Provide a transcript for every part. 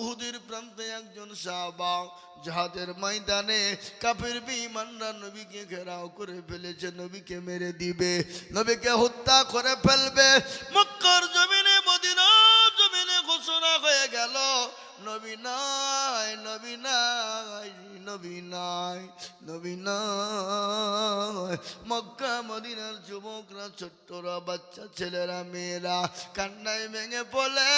উহুদের প্রান্তে একজন সাহাবা জিহাদের ময়দানে কাফের বেঈমানরা নবীকে ঘেরাও করে ফেলেছে, নবীকে মেরে দিবে, নবীকে হত্যা করে ফেলবে। মক্কার জমিনে, মদিনার জমিনে ঘোষণা হয়ে গেল, নবী নাই, নবী নাই, নবী নাই, নবী নাই। মক্কা মদিনার যুবকরা, ছোট্টরা, বাচ্চা ছেলেরা, মেয়েরা কান্নায় ভেঙে পড়ে।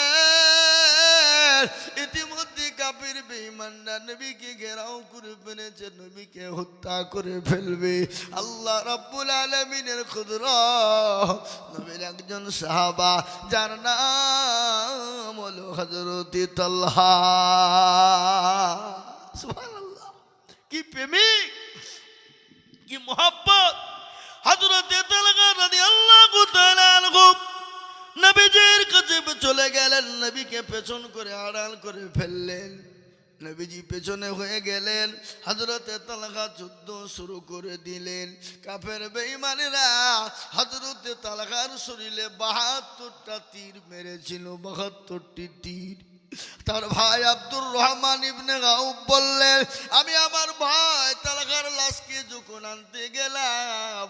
ইতিমধ্যে কাফির বেঈমানরা নবীকে ঘেরাও করে ফেলেছে, নবীকে হত্যা করে ফেলবে। আল্লাহ রাব্বুল আলামিনের কুদরত, নবীর একজন সাহাবা যার নাম হলো হযরত তালহা। সুবহানাল্লাহ, কি প্রেমিক, কি মোহাব্বত। হযরত তালহা রাদিয়াল্লাহু তাআলা আনহু নবীজির কাছে চলে গেলেন, নবীকে পেছন করে আড়াল করে ফেললেন, নবীজি পেছনে হয়ে গেলেন। হযরত তালহা যুদ্ধ শুরু করে দিলেন। কাফের বেঈমানেরা হযরত তালহার শরীরে ৭২টা তীর মেরেছিল, ৭২টি তীর। তার ভাই আব্দুর রহমান ইবনে গাউফ বললেন, আমি আমার ভাই তালহার লাশকে যখন আনতে গেলাম,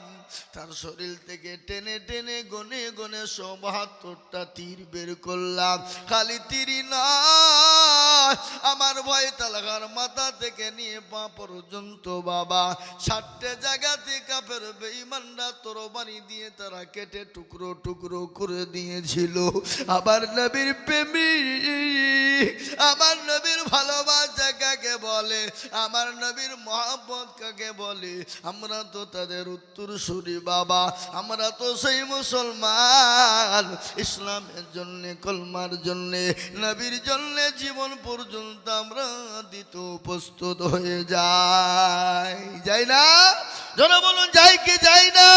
তার শরীর থেকে টেনে টেনে গনে গনে ৭২টা তীর বের করলাম। খালি তীরই নয়, আমার ভাই তালহার মাথা থেকে নিয়ে পা পর্যন্ত বাবা ৬০টা জায়গাতে কাফের বেঈমানরা তরবারি দিয়ে তারা কেটে টুকরো টুকরো করে দিয়েছিল। আবার নবীর প্রেমিক, আমার নবীর ভালোবাসা কাকে বলে, আমার নবীর মহব্বত কাকে বলে, আমরা তো তাদের উত্তরসূরি বাবা, আমরা তো সেই মুসলমান। ইসলামের জন্যে, কলমার জন্যে, নবীর জন্যে জীবন পর্যন্ত আমরা দিতে প্রস্তুত হয়ে যাই, যাই না? যারা বলুন যাই কি যাই না?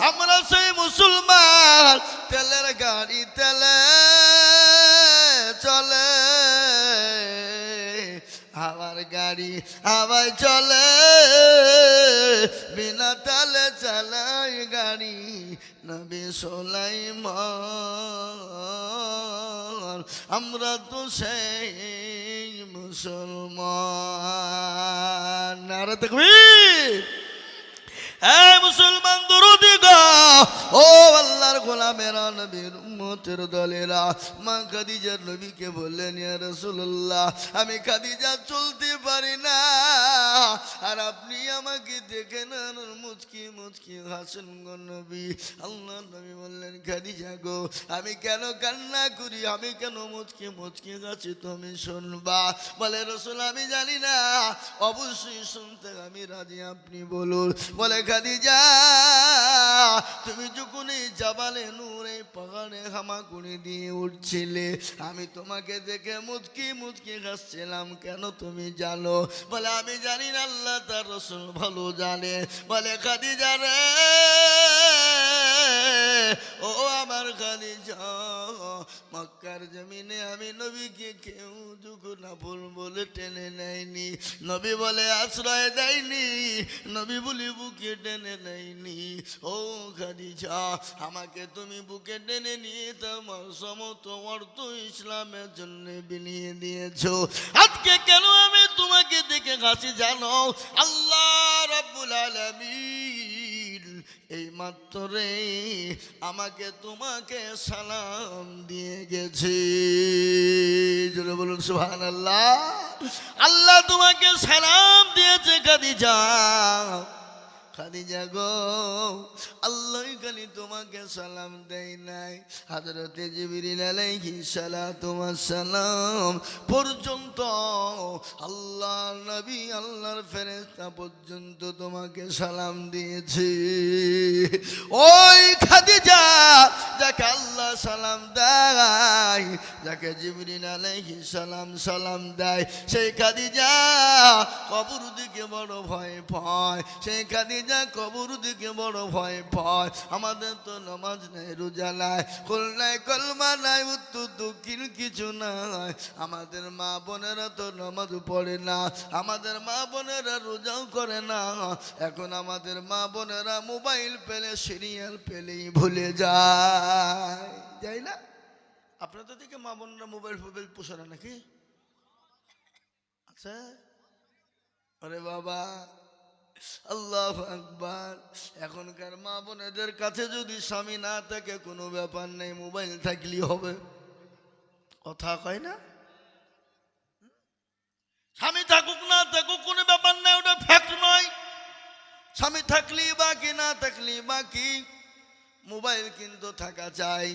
আমরা সেই মুসলমান। তেলের গাড়ি তেলে চলে, আমার গাড়ি হাওয়ায় চলে, বিনা তেলে চালাই গাড়ি নবী সুলাইমান। আমরা তো সেই মুসলমান। নারে তাকবীর। এই মুসলমান দরুদি গো, ও আল্লাহর গোলামেরা, নবীর উম্মতের দলেরা, মা খাদিজার নবীকে বললেন, ইয়া রাসূলুল্লাহ, আমি খাদিজা চলতে পারি না, আর আপনি আমাকে দেখেন আর মুচকি মুচকি হাসেন গো নবী। আল্লাহ নবী বললেন, খাদিজা গো, আমি কেন কান্না করি, আমি কেন মুচকি মুচকি হাসি, তুমি শুনবা? বলে, রাসূল আমি জানি না, অবশ্যই শুনতে আমি রাজি, আপনি বলুন। বলে, খাদিজা, তুমি যখন এই জাবালে নূরে পাহাড়ে হামাগুড়ি দিয়ে উঠছিলে, আমি তোমাকে দেখে মুচকি মুচকি হাসছিলাম, কেন তুমি জানো? বলে, আমি জানি না, আল্লাহ তার রাসূল ভালো জানে। বলে, খাদিজা রে, ও আমার খাদিজা, মক্কার জমিনে আমি নবীকে কেউ যখন আপন বলে টেনে নেয়নি, নবী বলে আশ্রয় দেয়নি, নবী বলি বুকে টেনে নেয়নি। ও খাদিজা, আমাকে তুমি বুকে টেনে নিয়ে তোমার সমস্ত অর্থ ইসলামের জন্য বিলিয়ে দিয়েছো। আজকে কেন আমি তোমাকে দেখে হাসি জানো? আল্লাহ রাব্বুল আলামিন এই মাত্রে আমাকে তোমাকে সালাম দিয়ে গেছে। জোরে বলুন সুবহানাল্লাহ। আল্লাহ তোমাকে সালাম দিয়েছে খাদিজা। খাদিজা গো, আল্লাহ খালি তোমাকে সালাম দেয় নাই, হযরত জিবরিল আলাইহিস সালাতু ওয়াস সালাম পর্যন্ত, আল্লাহ নবী, আল্লাহর ফেরেশতা পর্যন্ত তোমাকে সালাম দিয়েছে। ওই খাদিজা যাকে আল্লাহ সালাম দেয়, যাকে জিবরিল আলাইহিস সালাম সালাম দেয়, সেই খাদিজা কবর দিকে বড় ভয় পায়, সেই খাদিজা কবর দিকে বড় ভয় পায়। আমাদের তো নামাজ নাই, রোজা নাই, কুল নাই, কলমা নাই, উত্তর দক্ষিণ কিছু নাই। আমাদের মা বোনেরা তো নামাজ পড়ে না, আমাদের মা বোনেরা রোজাও করে না। এখন আমাদের মা বোনেরা মোবাইল পেলে, সিরিয়াল পেলেই ভুলে যায়, যাই না? আপনাদের দিকে মা বোনরা মোবাইল ফোবাইল পোষে না নাকি? আচ্ছা, আরে বাবা, আল্লাহু আকবার। এখনকার মা বোনেদের কাছে যদি স্বামী না থাকে কোনো ব্যাপার নেই, মোবাইল থাকলেই হবে। কথা কয় না? স্বামী থাকুক না থাকুক কোনো ব্যাপার নাই, ওটা ফ্যাক্ট নয়। স্বামী থাকলেই বাকি, না থাকলেই বাকি, মোবাইল কিন্তু থাকা চাই।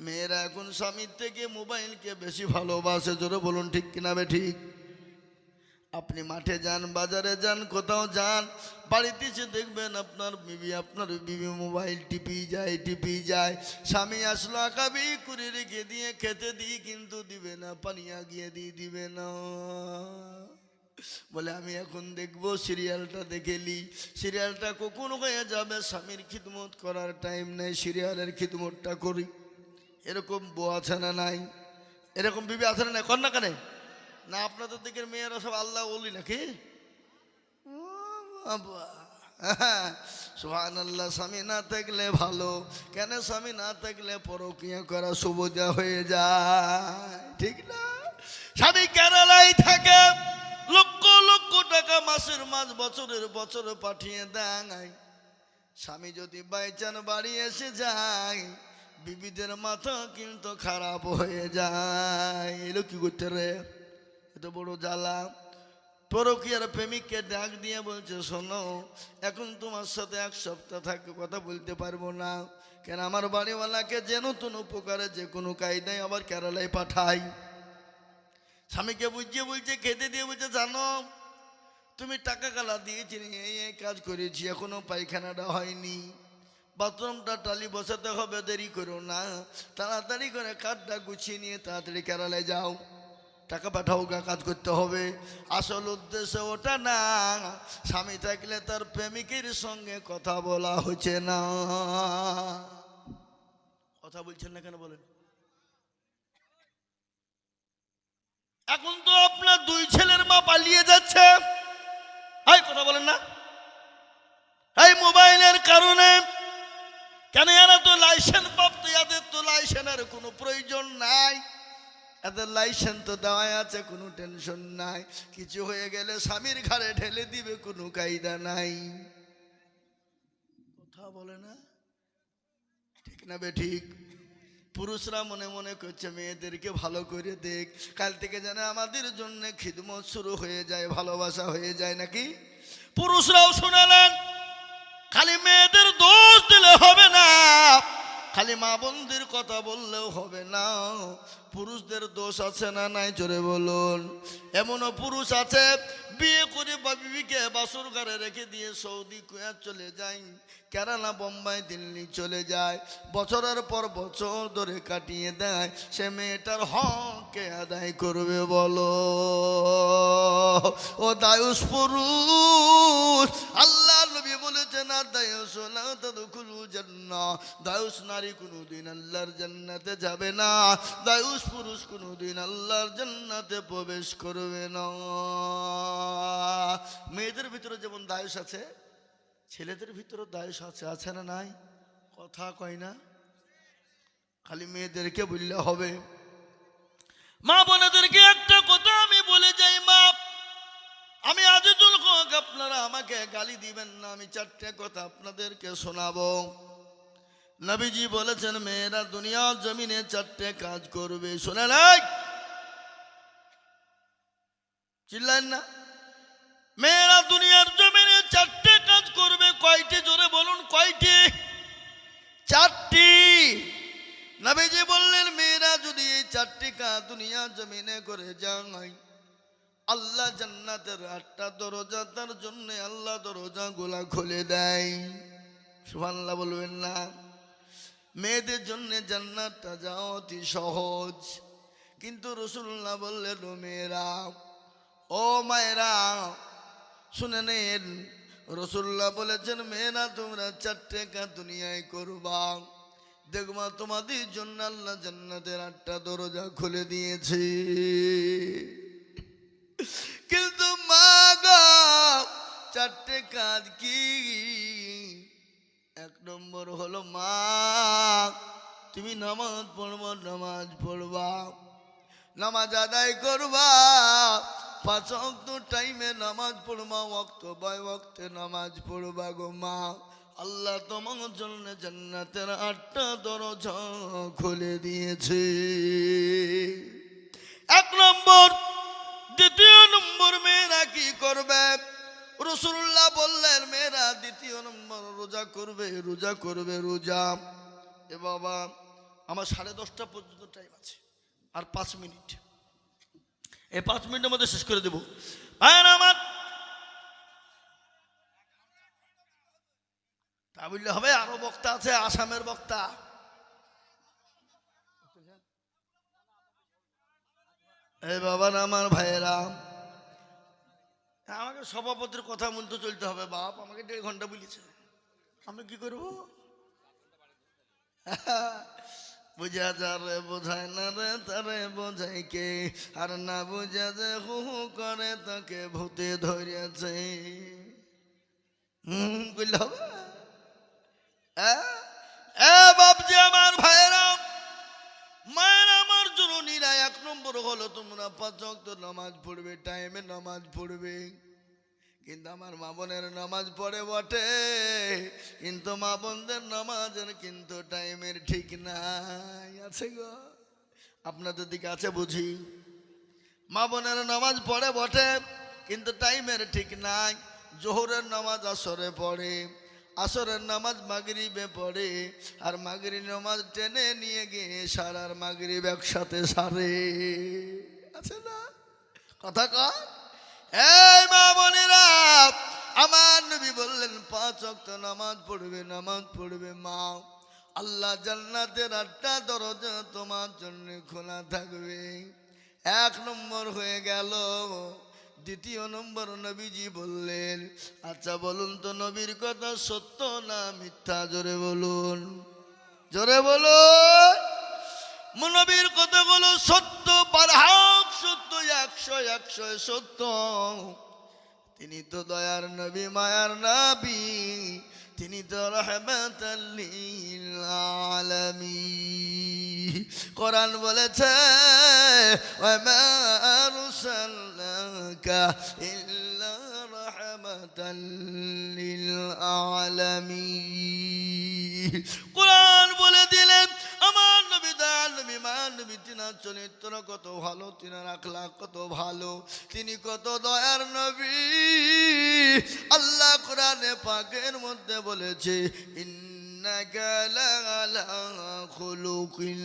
মেয়েরা এখন স্বামীর থেকে মোবাইলকে বেশি ভালোবাসে। জোরে বলুন ঠিক কিনা বে ঠিক? আপনি মাঠে যান, বাজারে যান, কোথাও যান, বাড়িতে এসে দেখবেন আপনার বিবি মোবাইল টিপি যায়। স্বামী আসলো আকাবি করে রেখে দিয়ে খেতে দিই, কিন্তু দিবে না, পানি আগিয়ে দিবে না। বলে আমি এখন দেখবো, সিরিয়ালটা দেখেলি। সিরিয়ালটা কখন হয়ে যাবে, স্বামীর খিদমত করার টাইম নেই, সিরিয়ালের খিদমতটা করি। এরকম বউ আছে না নাই? এরকম বিবি আছে না নাই? কর না কেন? না আপনাদের দিকের মেয়েরা সব আল্লাহ ওলি নাকি? সুবহানাল্লাহ। স্বামী না থাকলে ভালো। কেন? স্বামী না থাকলে পরকীয়া করা সুবিধা হয়ে যায়, ঠিক না? স্বামী কেরালায় থাকে, লক্ষ লক্ষ টাকা মাসের মাস বছরের বছর পাঠিয়ে দেয়। স্বামী যদি বাইচান বাড়ি এসে যায়, বিবিদের মাথা কিন্তু খারাপ হয়ে যায়। এলো কি করতে রে, এত বড় জ্বালা। পরকীয়ার প্রেমিককে ডাক দিয়ে বলছে, শোনো, এখন তোমার সাথে 1 সপ্তাহ থাকতে কথা বলতে পারবো না। কেন? আমার বাড়িওয়ালাকে যে নতুন উপকারে যে কোনো কায়দায় আবার কেরালায় পাঠাই। স্বামীকে বুঝিয়ে বলছে, খেতে দিয়ে বলছে, জানো তুমি টাকা কালা দিয়েছি, এই কাজ করেছি, এখনো পায়খানাটা হয়নি, বাথরুমটা টালি বসাতে হবে, দেরি করো না, তাড়াতাড়ি করে কাঠটা গুছিয়ে নিয়ে তাড়াতাড়ি কেরালায় যাও, টাকা পাঠাও, কাজ করতে হবে। আসল উদ্দেশ্য ওটা না। স্বামী থাকলে তার প্রেমিকের সঙ্গে কথা বলা হচ্ছে না। কথা বলছেন না কেন বলেন? এখন তো আপনার 2 ছেলের মা পালিয়ে যাচ্ছে। এই কথা বলেন না, এই মোবাইলের কারণে। কেন? এরা তো লাইসেন্স প্রাপ্ত, এদের তো লাইসেন্সের কোনো প্রয়োজন নাই। এদের লাইসেন্স তো দেওয়া আছে, কোনো টেনশন নাই। কিছু হয়ে গেলে স্বামীর ঘাড়ে ঢেলে দিবে, কোনো কায়দা নাই। কথা বলে না, ঠিক না বে ঠিক? পুরুষরা মনে মনে করছে মেয়েদেরকে ভালো করে দেখ, কাল থেকে যেন আমাদের জন্য খিদমত শুরু হয়ে যায়, ভালোবাসা হয়ে যায় নাকি? পুরুষরাও শুনালেন, খালি মেয়েদের দোষ দিলে হবে না, খালি মা বোনদের কথা বললেও হবে না। পুরুষদের দোষ আছে না নাই? জোরে বলুন। এমনও পুরুষ আছে, বিয়ে করে বিবিকে বাসর ঘরে রেখে দিয়ে সৌদি কুয়েত চলে যায়, কেরালা, বোম্বাই, দিল্লি চলে যায়, বছরের পর বছর ধরে কাটিয়ে দেয়। সে মেয়েটার হককে আদায় করবে বলো? ও দায়ুস পুরুষ, আল্লাহ নবী বলেছেন, আর দায়ুস লা তাদখুলুল জান্নাহ, দায়ুস নারী কোনোদিন আল্লাহর জান্নাতে যাবে না, দায়ুস পুরুষ কোনোদিন আল্লাহর জান্নাতে প্রবেশ করবে না। মেয়েদের ভিতরে যেমন দায়ুস আছে, ছেলেদের ভিতরে দায়ুস আছে, আছে না নাই? কথা কয় না, খালি মেয়েদেরকে বললে হবে। মা বোনেদেরকে একটা কথা আমি বলে যাই, মা, আমি আজিজুল হক, আপনারা আমাকে গালি দিবেন না, আমি 4টে কথা আপনাদেরকে শোনাবো। নবীজি বলেছেন, মেয়েরা দুনিয়ার জমিনে 4টে কাজ করবে। শোনেন, চিল্লেন না? মেয়েরা দুনিয়ার জমিনে 4টে কাজ করবে। কয়টি? জোরে বলুন, কয়টি? 4টি। নবীজি বললেন, মেয়েরা যদি এই 4টি কাজ দুনিয়ার জমিনে করে যায়, আল্লাহ জান্নাতের 8টা দরজা তার জন্য আল্লাহ দরজাগুলা খুলে দেয়। সুবহানাল্লাহ বলবেন না? মেয়েদের জন্য জান্নাতটা যাওয়া অতি সহজ, কিন্তু রাসূলুল্লাহ বললেন, ও মেয়েরা, ও মায়েরা, শুনে নেন, রাসূলুল্লাহ বলেছেন, মেয়েরা তোমরা 4টে কাজ দুনিয়ায় করবা, দেখবা তোমাদের জন্য আল্লাহ জান্নাতের 8টা দরজা খুলে দিয়েছে। কিন্তু মা গো, 4টে কাজ কি? 1 নম্বর হলো, মা, তুমি নামাজ পড়বো, নামাজ পড়বা, নামাজ আদায় করবা, 5 ওয়াক্ত টাইমে নামাজ পড়বা, ওয়াক্ত বাই ওয়াক্তে নামাজ পড়বা গো মা। আল্লাহ তোমার জন্য জান্নাতের 8টা দরজা খুলে দিয়েছে। 1 নম্বর। দ্বিতীয় নম্বর, মেয়েরা কি করবে? রাসূলুল্লাহ বললেন মেয়েরা দ্বিতীয় নম্বর রোজা করবে, রোজা করবে, রোজা। এ বাবা, আমার 10:30 পর্যন্ত টাইম আছে, আর 5 মিনিট। এই 5 মিনিটের মধ্যে শেষ করে দেব। ভাইয়েরা আমার, তা বললে হবে? আরো বক্তা আছে, আসামের বক্তা। এই বাবা আমার ভাইয়েরা, আমাকে সভাপতির কথা মতো চলতে হবে। বাপ আমাকে 1.5 ঘন্টা বলেছে, আমি কি করব? বুঝা যারে বোঝায় না রে তারে বোঝায় কে, আর না বুঝা যে হু হু করে তাকে ভূতে ধরেছে। বুঝলে হবে? বাপজি আমার, ভাইয়েরা, মায়ের আমার জননীরা, 1 নম্বর হলো তোমরা 5 ওয়াক্ত নামাজ পড়বে, টাইমে নামাজ পড়বে। কিন্তু আমার মা বোনের নামাজ পড়ে বটে, কিন্তু মা বোনদের নামাজের কিন্তু টাইমের ঠিক নাই। আছে গো, আপনাদের দিকে আছে বুঝি? মা বোনের নামাজ পড়ে বটে, কিন্তু টাইমের ঠিক নাই। জোহরের নামাজ আসরে পড়ে, আসরের নামাজ মাগরিবে পড়ে, আর মাগরিব নামাজ টেনে নিয়ে গিয়ে সারার মাগরিব একসাথে সারে। আছে না কথা কয়? এই মা বোনেরা, আমার নবী বললেন 5 ওয়াক্ত নামাজ পড়বে, নামাজ পড়বে মা। আল্লাহ জান্নাতের 8টা দরজা তোমার জন্য খোলা থাকবে। 1 নম্বর হয়ে গেল। দ্বিতীয় নম্বর নবীজি বললেন, আচ্ছা বলুন তো নবীর কথা সত্য না মিথ্যা? জোরে বলুন, জোরে বলুন। নবীর কথাগুলো সত্য, বারহাক সত্য, 100 সত্য। তিনি তো দয়ার নবী, মায়ার নবী, তিনি তো রাহমাতাল লিল আলামিন। কোরআন বলেছে, ওয়া মা আরসালনাকা ইল্লা রাহমাতাল লিল আলামিন। কোরআন বলে দিলেন আমার নবী দয়াল নবী, মায়ার নবী, তিনার চরিত্র কত ভালো, তিনার আখলাক কত ভালো, তিনি কত দয়ার নবী। আল্লাহ কোরআনে পাকের মধ্যে বলেছে, ইন্নাকা লাআলা খুলুকিন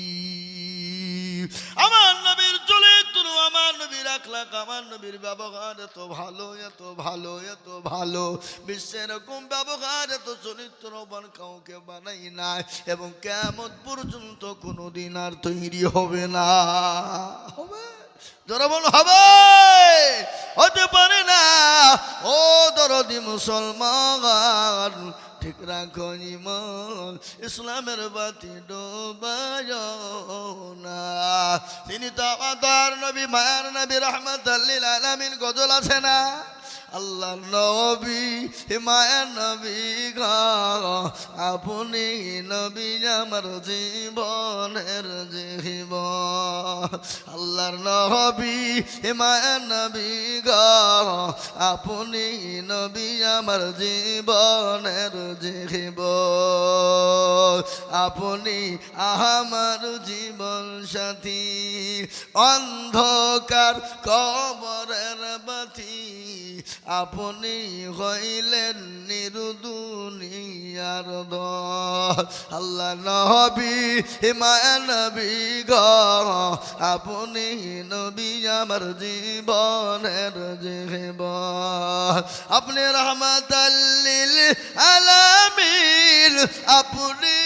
আযীম। আমার নবীর চরিত্র, আমার নবীর আখলাক, আমার নবীর ব্যবহার এত ভালো, এত ভালো, এত ভালো। বিশ্বের এরকম ব্যবহার, এত চরিত্রবান কাউকে বানাই নাই, এবং কিয়ামত পর্যন্ত কোনোদিন আর তৈরি হবে না। হবে? যারা বল হবে, হতে পারে না। ও দরদি মুসলমান, ঠিক রাখো ঈমান, ইসলামের বাতি ডোবায় না। তিনি তো আমাদের নবী, মায়ার নবী, রাহমাতাল লিল আলামিন। গজল আছে না? আল্লাহ নবী, মায়ার নবী গো, আপনি নবী আমার জীবনের জীবন। আল্লাহর নবী, মায়ার নবী গো, আপনি নবী আমার জীবনের জীবন। আপনি আমার জীবন সাথী, অন্ধকার কবরের বাতি, আপনি হইলেন নিরুদুনিয়ার দল। আল্লাহ নবী, মায়া নবী গো, আপনি নবী আমার জীবনের জীবন। আপনি রাহমাতাল লিল আলামিন, আপনি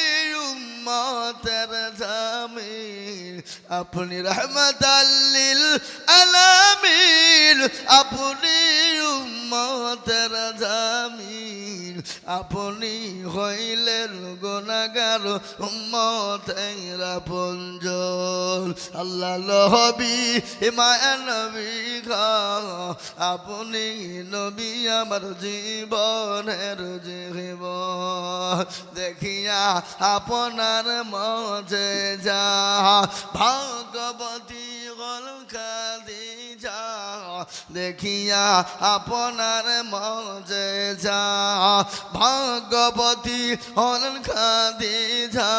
উম্মতের জামিল। আপনি রাহমাতাল লিল আলামিন, আপনি উম্মতের জামিন আপনি হইলেন গুনাহগার উম্মতের আপনজন আল্লাহ নবী মায়া নবী গো আপনি নবী আমার জীবনের জীবন দেখিয়া আপনার মজে যা ভগবতী গল খাদিজা দেখিয়া আপনার মজে যা ভগবতী হলেন খাদিজা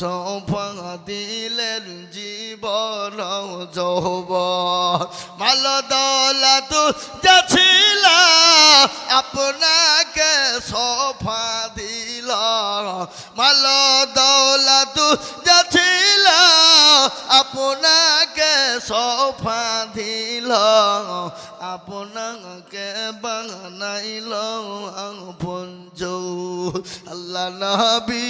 সৌফা দিলেন জীবন যৌবন মাল দৌলত যা ছিল আপনাকে সৌফা দিল মাল দৌলত যা ছিল আপনাকে সৌফা দিল আপনাকে বানাইল আপনজ আল্লাহ নবী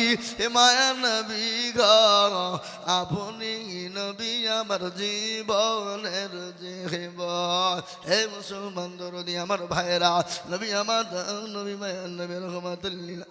মায়া নবী গো আপনি নবী আমার জীবনের জীবন হে মুসলমান দরদি আমার ভাইরা নবী আমার নবী মায়া নবী রহমাতুল্লিল